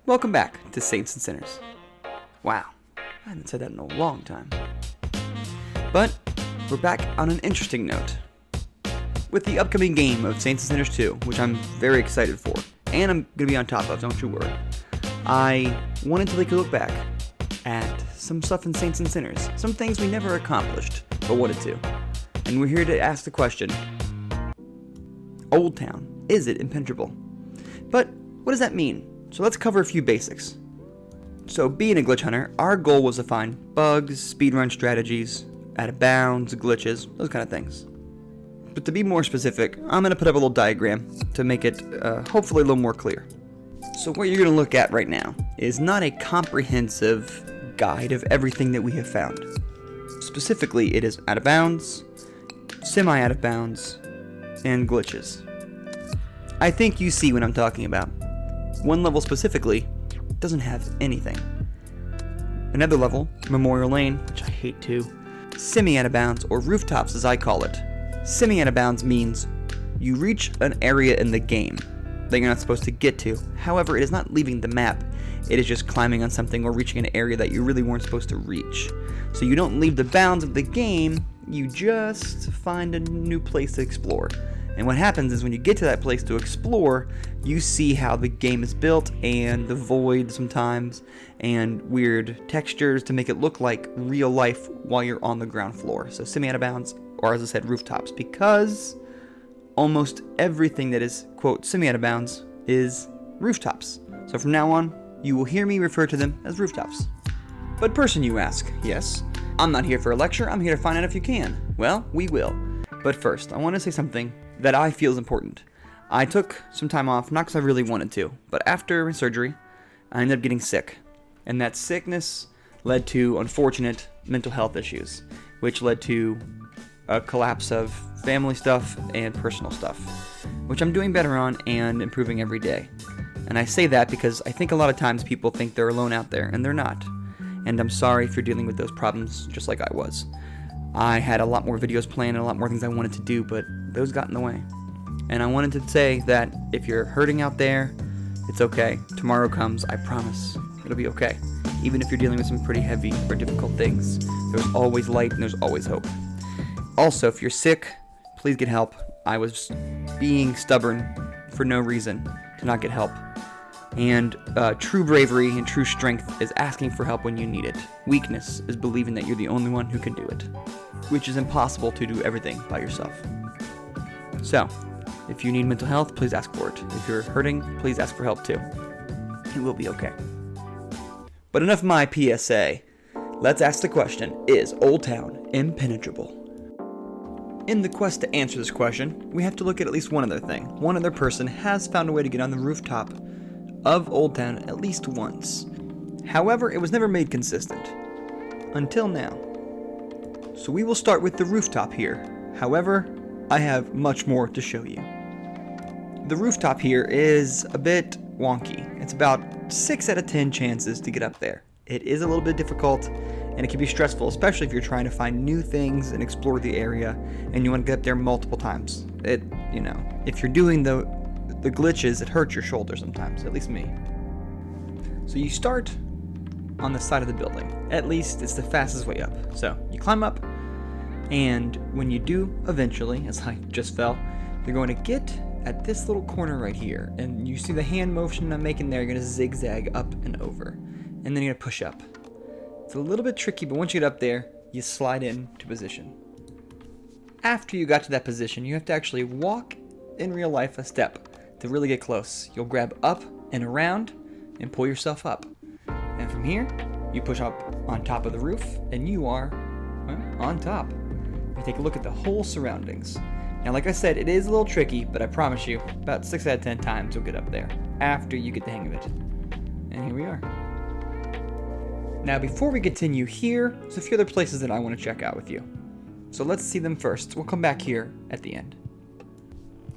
Welcome back to Saints and Sinners. Wow, I haven't said that in a long time. But we're back on an interesting note with the upcoming game of Saints and Sinners 2, which I'm very excited for, and I'm going to be on top of, don't you worry. I wanted to take a look back at some stuff in Saints and Sinners, some things we never accomplished, but wanted to. And we're here to ask the question, Old Town, is it impenetrable? But what does that mean? So let's cover a few basics. So being a glitch hunter, our goal was to find bugs, speedrun strategies, out of bounds, glitches, those kind of things. But to be more specific, I'm going to put up a little diagram to make it hopefully a little more clear. So what you're going to look at right now is not a comprehensive guide of everything that we have found. Specifically, it is out of bounds, semi-out of bounds, and glitches. I think you see what I'm talking about. One level specifically doesn't have anything. Another level, Memorial Lane, which I hate too, semi-out of bounds, or rooftops as I call it. Semi-out of bounds means you reach an area in the game that you're not supposed to get to. However, it is not leaving the map. It is just climbing on something or reaching an area that you really weren't supposed to reach. So you don't leave the bounds of the game, you just find a new place to explore. And what happens is when you get to that place to explore, you see how the game is built and the void sometimes and weird textures to make it look like real life while you're on the ground floor. So semi out of bounds, or as I said, rooftops, because almost everything that is, quote, semi out of bounds is rooftops. So from now on, you will hear me refer to them as rooftops. But person, you ask, yes, I'm not here for a lecture, I'm here to find out if you can. Well, we will. But first, I want to say something that I feel is important. I took some time off, not because I really wanted to, but after surgery, I ended up getting sick. And that sickness led to unfortunate mental health issues, which led to a collapse of family stuff and personal stuff, which I'm doing better on and improving every day. And I say that because I think a lot of times people think they're alone out there, and they're not. And I'm sorry if you're dealing with those problems just like I was. I had a lot more videos planned and a lot more things I wanted to do, but those got in the way. And I wanted to say that if you're hurting out there, it's okay. Tomorrow comes, I promise. It'll be okay. Even if you're dealing with some pretty heavy or difficult things, there's always light and there's always hope. Also, if you're sick, please get help. I was being stubborn for no reason to not get help. And true bravery and true strength is asking for help when you need it. Weakness is believing that you're the only one who can do it, which is impossible to do everything by yourself. So, if you need mental health, please ask for it. If you're hurting, please ask for help too. It will be okay. But enough of my PSA. Let's ask the question, is Old Town impenetrable? In the quest to answer this question, we have to look at least one other thing. One other person has found a way to get on the rooftop of Old Town at least once. However, it was never made consistent. Until now. So we will start with the rooftop here. However, I have much more to show you. The rooftop here is a bit wonky. It's about 6 out of 10 chances to get up there. It is a little bit difficult, and it can be stressful, especially if you're trying to find new things and explore the area, and you want to get up there multiple times. If you're doing the glitches, it hurts your shoulder sometimes, at least me. So you start on the side of the building. At least it's the fastest way up. So you climb up, and when you do eventually, as I just fell, you're going to get at this little corner right here, and you see the hand motion I'm making there. You're going to zigzag up and over, and then you're going to push up. It's a little bit tricky, but once you get up there, you slide into position. After you got to that position, you have to actually walk in real life a step to really get close. You'll grab up and around and pull yourself up. And from here, you push up on top of the roof, and you are on top. You take a look at the whole surroundings. Now, like I said, it is a little tricky, but I promise you, about 6 out of 10 times you'll get up there after you get the hang of it. And here we are. Now, before we continue here, there's a few other places that I want to check out with you. So let's see them first. We'll come back here at the end.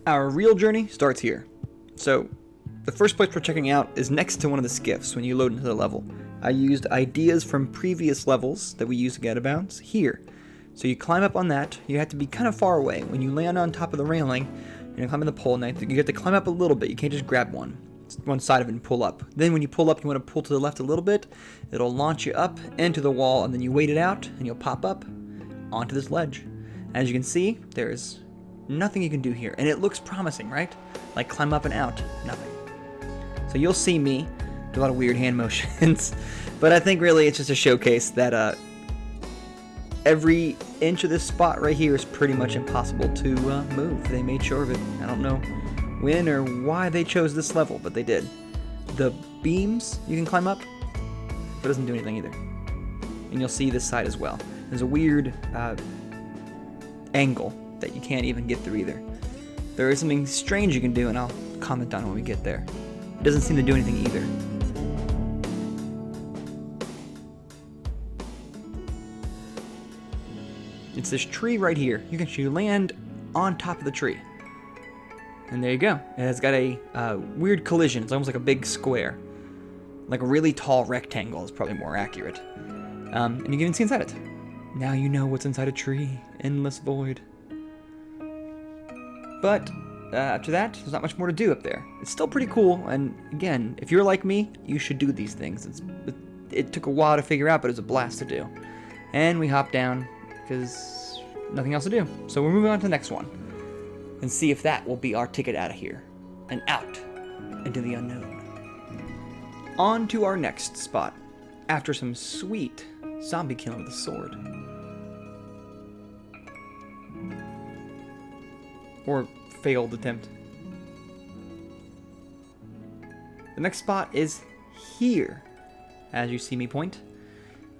Our real journey starts here. So, the first place we're checking out is next to one of the skiffs when you load into the level. I used ideas from previous levels that we used to get out of bounds here. So you climb up on that. You have to be kind of far away. When you land on top of the railing, and you climb on the pole, and you have to climb up a little bit. You can't just grab one. one side of it and pull up. Then when you pull up, you want to pull to the left a little bit. It'll launch you up into the wall, and then you wait it out, and you'll pop up onto this ledge. As you can see, there's nothing you can do here, and it looks promising, right? Like climb up and out, nothing. So you'll see me do a lot of weird hand motions, but I think really it's just a showcase that every inch of this spot right here is pretty much impossible to move. They made sure of it. I don't know when or why they chose this level, but they did. The beams you can climb up, but it doesn't do anything either. And you'll see this side as well. There's a weird angle that you can't even get through either. There is something strange you can do, and I'll comment on it when we get there. It doesn't seem to do anything either. It's this tree right here. You can actually land on top of the tree. And there you go. It has got a weird collision. It's almost like a big square. Like a really tall rectangle is probably more accurate. And you can even see inside it. Now you know what's inside a tree. Endless void. But after that, there's not much more to do up there. It's still pretty cool. And again, if you're like me, you should do these things. It took a while to figure out, but it was a blast to do. And we hop down because nothing else to do. So we're moving on to the next one and see if that will be our ticket out of here and out into the unknown. On to our next spot after some sweet zombie killing with a sword. Or failed attempt. The next spot is here, as you see me point.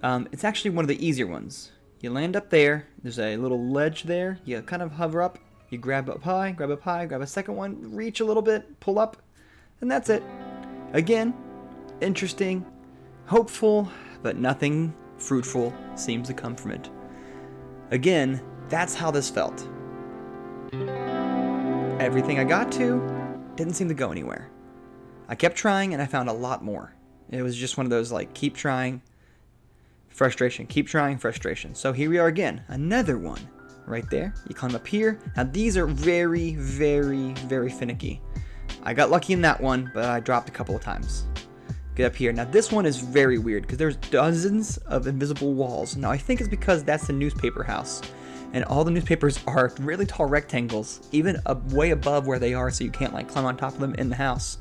It's actually one of the easier ones. You land up there, there's a little ledge there, you kind of hover up, you grab up high, grab a second one, reach a little bit, pull up, and that's it. Again, interesting, hopeful, but nothing fruitful seems to come from it. Again, that's how this felt. Everything I got to didn't seem to go anywhere. I kept trying and I found a lot more. It was just one of those like, keep trying, frustration, keep trying, frustration. So here we are again, another one right there. You climb up here. Now these are very, very, very finicky. I got lucky in that one, but I dropped a couple of times. Get up here. Now this one is very weird because there's dozens of invisible walls. Now I think it's because that's the newspaper house. And all the newspapers are really tall rectangles, even way above where they are, so you can't like climb on top of them in the house.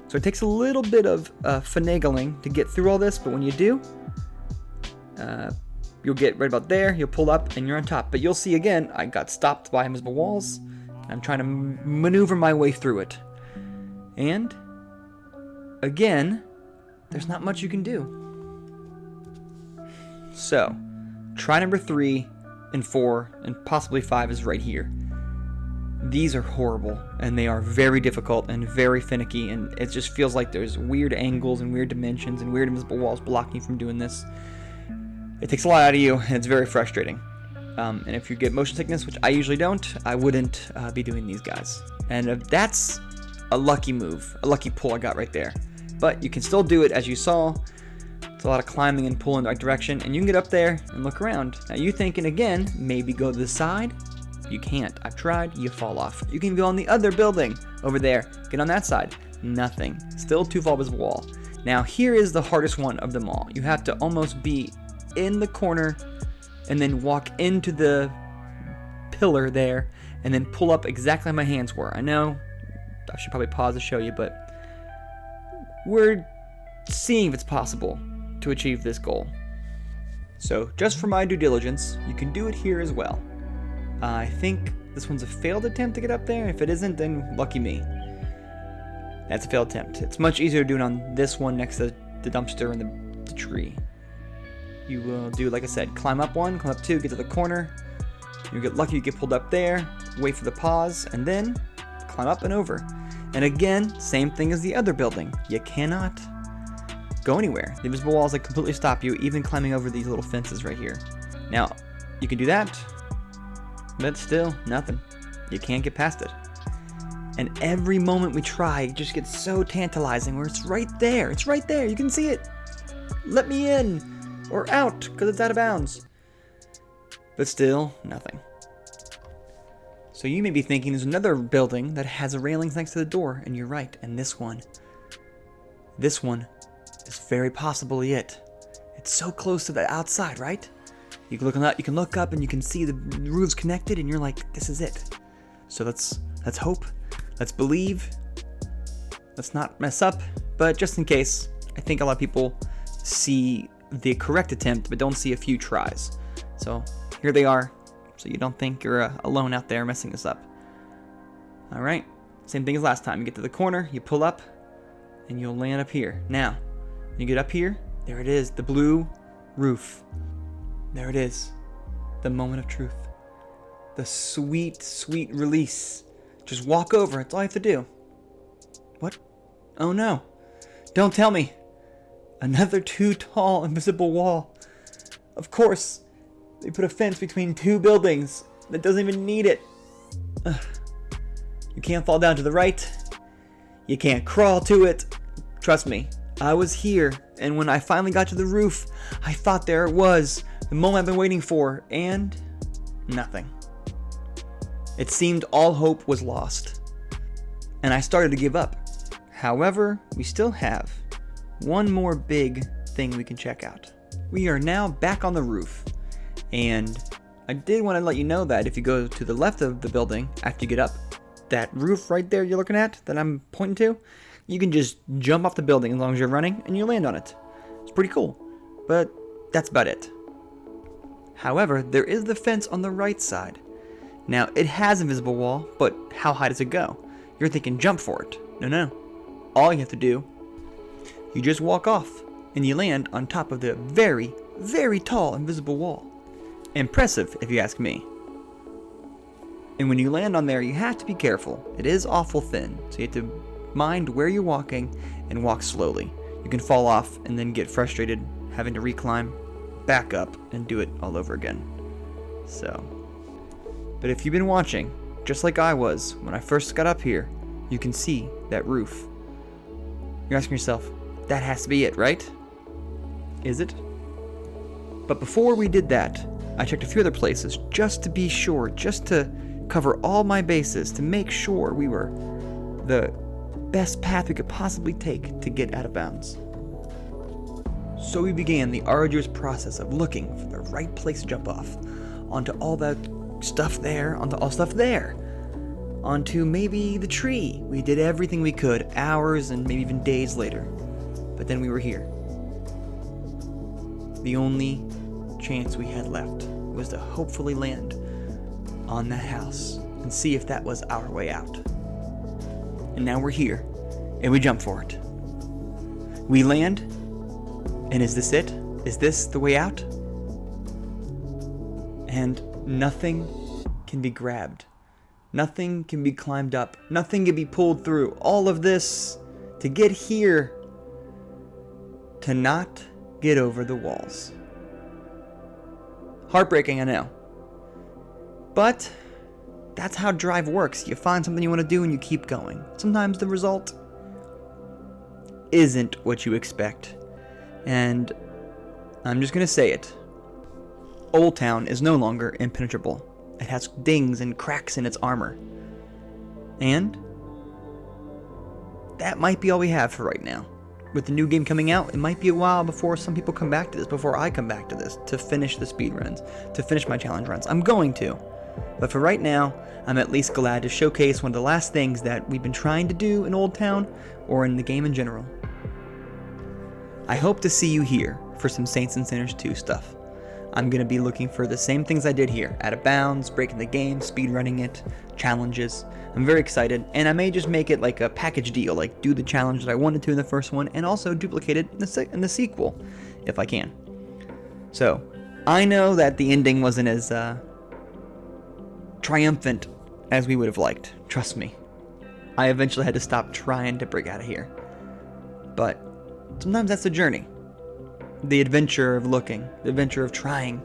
So it takes a little bit of finagling to get through all this, but when you do, you'll get right about there, you'll pull up, and you're on top. But you'll see again, I got stopped by invisible walls. I'm trying to maneuver my way through it. And, again, there's not much you can do. So, try number 3 and 4 and possibly 5 is right here. These are horrible, and they are very difficult and very finicky, and it just feels like there's weird angles and weird dimensions and weird invisible walls blocking you from doing this. It takes a lot out of you, and it's very frustrating. And if you get motion sickness, which I usually don't, I wouldn't be doing these guys. And that's a lucky move, a lucky pull I got right there. But you can still do it, as you saw. It's a lot of climbing and pulling in the right direction, and you can get up there and look around. Now you thinking again, maybe go to the side? You can't. I've tried, you fall off. You can go on the other building over there. Get on that side. Nothing. Still too far visible wall. Now here is the hardest one of them all. You have to almost be in the corner and then walk into the pillar there and then pull up exactly how my hands were. I know I should probably pause to show you, but we're seeing if it's possible to achieve this goal. So just for my due diligence, you can do it here as well. I think this one's a failed attempt to get up there. If it isn't, then lucky me. That's a failed attempt. It's much easier to do it on this one next to the dumpster and the tree. You will do, like I said, climb up 1, climb up 2, get to the corner. You get lucky, you get pulled up there, wait for the pause, and then climb up and over. And again, same thing as the other building. You cannot go anywhere. The invisible walls that completely stop you, even climbing over these little fences right here. Now, you can do that, but still, nothing. You can't get past it. And every moment we try, it just gets so tantalizing where it's right there. It's right there. You can see it. Let me in. Or out, because it's out of bounds. But still, nothing. So you may be thinking there's another building that has a railings next to the door, and you're right. And this one This one is very possibly it. It's so close to the outside, right? You can look up and you can see the roofs connected, and you're like, this is it. So let's hope, let's believe, let's not mess up. But just in case, I think a lot of people see the correct attempt but don't see a few tries. So here they are, so you don't think you're alone out there messing this up. All right, same thing as last time. You get to the corner, you pull up, and you'll land up here. Now, when you get up here, there it is, the blue roof. There it is, the moment of truth. The sweet, sweet release. Just walk over, that's all you have to do. What? Oh no, don't tell me. Another too tall, invisible wall. Of course, they put a fence between two buildings that doesn't even need it. Ugh. You can't fall down to the right. You can't crawl to it. Trust me, I was here, and when I finally got to the roof, I thought there it was, the moment I've been waiting for, and nothing. It seemed all hope was lost, and I started to give up. However, we still have one more big thing we can check out. We are now back on the roof, and I did want to let you know that if you go to the left of the building after you get up, that roof right there you're looking at that I'm pointing to, you can just jump off the building as long as you're running and you land on it. It's pretty cool, but that's about it. However, there is the fence on the right side. Now, it has an invisible wall, but how high does it go? You're thinking jump for it. No. All you have to do, you just walk off and you land on top of the very, very tall invisible wall. Impressive, if you ask me. And when you land on there, you have to be careful. It is awful thin, so you have to mind where you're walking and walk slowly. You can fall off and then get frustrated having to reclimb, back up, and do it all over again. But if you've been watching, just like I was when I first got up here, you can see that roof. You're asking yourself, that has to be it, right? Is it? But before we did that, I checked a few other places just to be sure, just to cover all my bases, to make sure we were the best path we could possibly take to get out of bounds. So we began the arduous process of looking for the right place to jump off, onto all that stuff there, onto all stuff there, onto maybe the tree. We did everything we could, hours and maybe even days later. But then we were here. The only chance we had left was to hopefully land on that house and see if that was our way out. And now we're here, and we jump for it. We land, and is this it? Is this the way out? And nothing can be grabbed. Nothing can be climbed up. Nothing can be pulled through. All of this to get here, to not get over the walls. Heartbreaking, I know. But that's how drive works. You find something you want to do and you keep going. Sometimes the result isn't what you expect. And I'm just going to say it. Old Town is no longer impenetrable. It has dings and cracks in its armor. And that might be all we have for right now. With the new game coming out, it might be a while before some people come back to this, before I come back to this, to finish the speed runs, to finish my challenge runs. I'm going to. But for right now, I'm at least glad to showcase one of the last things that we've been trying to do in Old Town, or in the game in general. I hope to see you here for some Saints and Sinners 2 stuff. I'm going to be looking for the same things I did here. Out of bounds, breaking the game, speedrunning it, challenges. I'm very excited, and I may just make it like a package deal, like do the challenge that I wanted to in the first one, and also duplicate it in the sequel, if I can. So, I know that the ending wasn't as triumphant as we would have liked. Trust me. I eventually had to stop trying to break out of here. But sometimes that's the journey. The adventure of looking, the adventure of trying,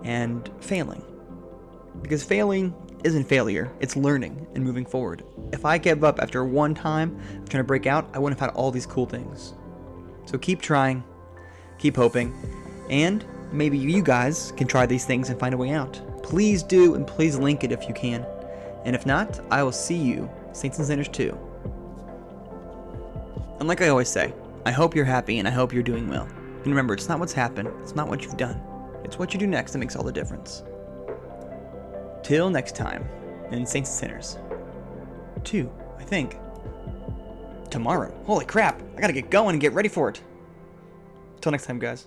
and failing. Because failing isn't failure, it's learning and moving forward. If I gave up after one time trying to break out, I wouldn't have had all these cool things. So keep trying, keep hoping, and maybe you guys can try these things and find a way out. Please do, and please link it if you can. And if not, I will see you, Saints and Sinners 2. And like I always say, I hope you're happy, and I hope you're doing well. And remember, it's not what's happened, it's not what you've done. It's what you do next that makes all the difference. Till next time, in Saints and Sinners 2, I think. Tomorrow. Holy crap, I gotta get going and get ready for it. Till next time, guys.